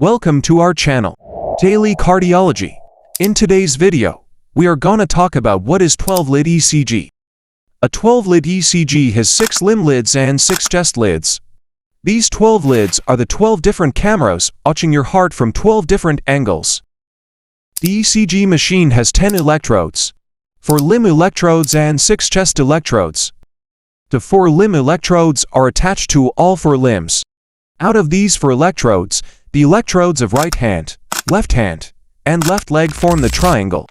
Welcome to our channel, Daily Cardiology. In today's video, we are gonna talk about what is 12-lid ECG. A 12-lid ECG has 6 limb lids and 6 chest lids. These 12 lids are the 12 different cameras watching your heart from 12 different angles. The ECG machine has 10 electrodes, 4 limb electrodes and 6 chest electrodes. The 4 limb electrodes are attached to all 4 limbs. Out of these 4 electrodes, the electrodes of right hand, left hand, and left leg form the triangle.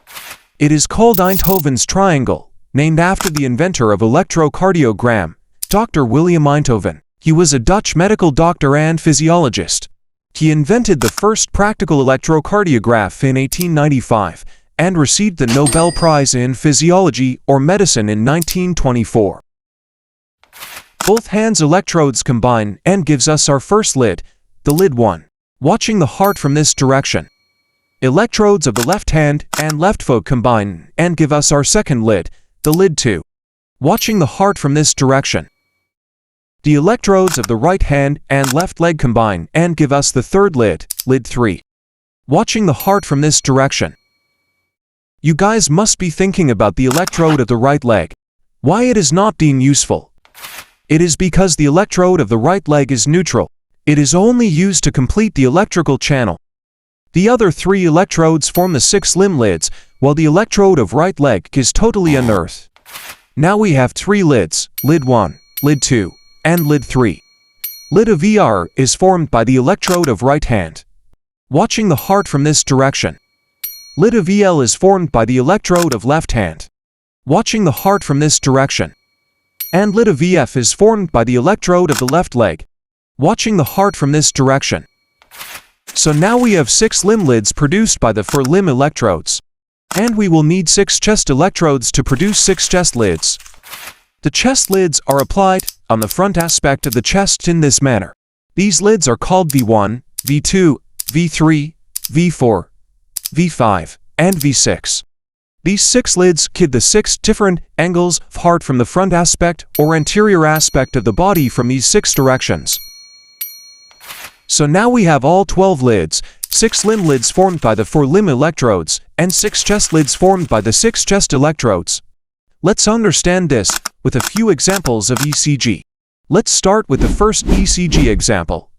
It is called Einthoven's triangle, named after the inventor of electrocardiogram, Dr. William Einthoven. He was a Dutch medical doctor and physiologist. He invented the first practical electrocardiograph in 1895 and received the Nobel Prize in Physiology or Medicine in 1924. Both hands' electrodes combine and gives us our first lid, the lid 1. Watching the heart from this direction. Electrodes of the left hand and left foot combine and give us our second lid, the lid 2. Watching the heart from this direction. The electrodes of the right hand and left leg combine and give us the third lid, lid 3. Watching the heart from this direction. You guys must be thinking about the electrode of the right leg. Why it is not being useful? It is because the electrode of the right leg is neutral. It is only used to complete the electrical channel. The other 3 electrodes form the 6 limb lids, while the electrode of right leg is totally unearthed. Now we have 3 lids, lid 1, lid 2, and lid 3. Lid of ER is formed by the electrode of right hand. Watching the heart from this direction. Lid of EL is formed by the electrode of left hand. Watching the heart from this direction. And lid of EF is formed by the electrode of the left leg. Watching the heart from this direction. So now we have 6 limb lids produced by the 4 limb electrodes. And we will need 6 chest electrodes to produce 6 chest lids. The chest lids are applied on the front aspect of the chest in this manner. These lids are called V1, V2, V3, V4, V5, and V6. These 6 lids give the 6 different angles of heart from the front aspect or anterior aspect of the body from these 6 directions. So now we have all 12 lids, 6 limb lids formed by the 4 limb electrodes, and 6 chest lids formed by the 6 chest electrodes. Let's understand this with a few examples of ECG. Let's start with the first ECG example.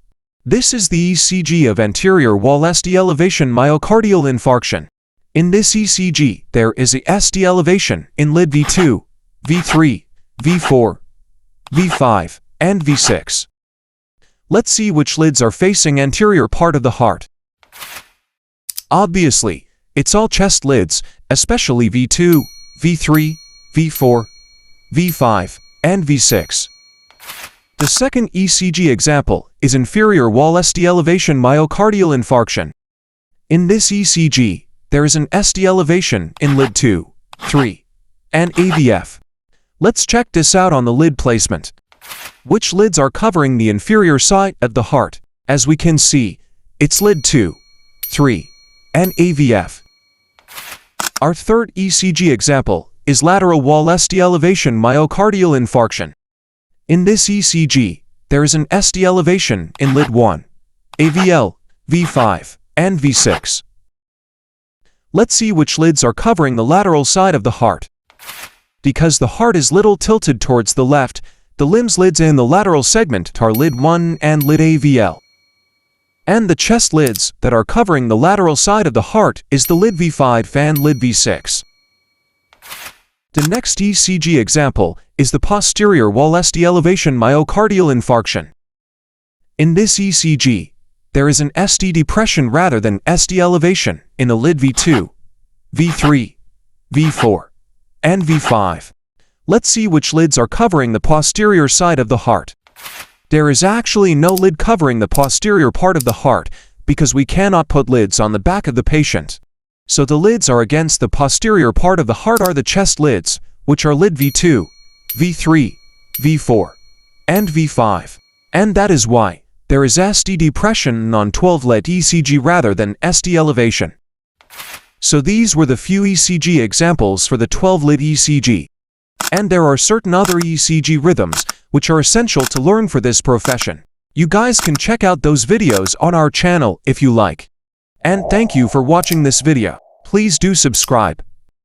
This is the ECG of anterior wall ST elevation myocardial infarction. In this ECG, there is a ST elevation in lid V2, V3, V4, V5, and V6. Let's see which lids are facing anterior part of the heart. Obviously, it's all chest lids, especially V2, V3, V4, V5, and V6. The second ECG example is inferior wall ST elevation myocardial infarction. In this ECG, there is an ST elevation in lid 2, 3, and AVF. Let's check this out on the lid placement. Which lids are covering the inferior side of the heart? As we can see, it's lid 2, 3, and AVF. Our third ECG example is lateral wall ST elevation myocardial infarction. In this ECG, there is an ST elevation in lid 1, AVL, V5, and V6. Let's see which lids are covering the lateral side of the heart. Because the heart is little tilted towards the left, the limbs lids in the lateral segment are lid 1 and lid AVL. And the chest lids that are covering the lateral side of the heart is the lid V5 and lid V6. The next ECG example is the posterior wall ST elevation myocardial infarction. In this ECG, there is an ST depression rather than ST elevation in the lid V2, V3, V4, and V5. Let's see which lids are covering the posterior side of the heart. There is actually no lid covering the posterior part of the heart because we cannot put lids on the back of the patient. So the lids are against the posterior part of the heart are the chest lids, which are lid V2, V3, V4, and V5. And that is why there is ST depression on 12-lid ECG rather than ST elevation. So these were the few ECG examples for the 12-lid ECG. And there are certain other ECG rhythms which are essential to learn for this profession. You guys can check out those videos on our channel if you like. And thank you for watching this video. Please do subscribe.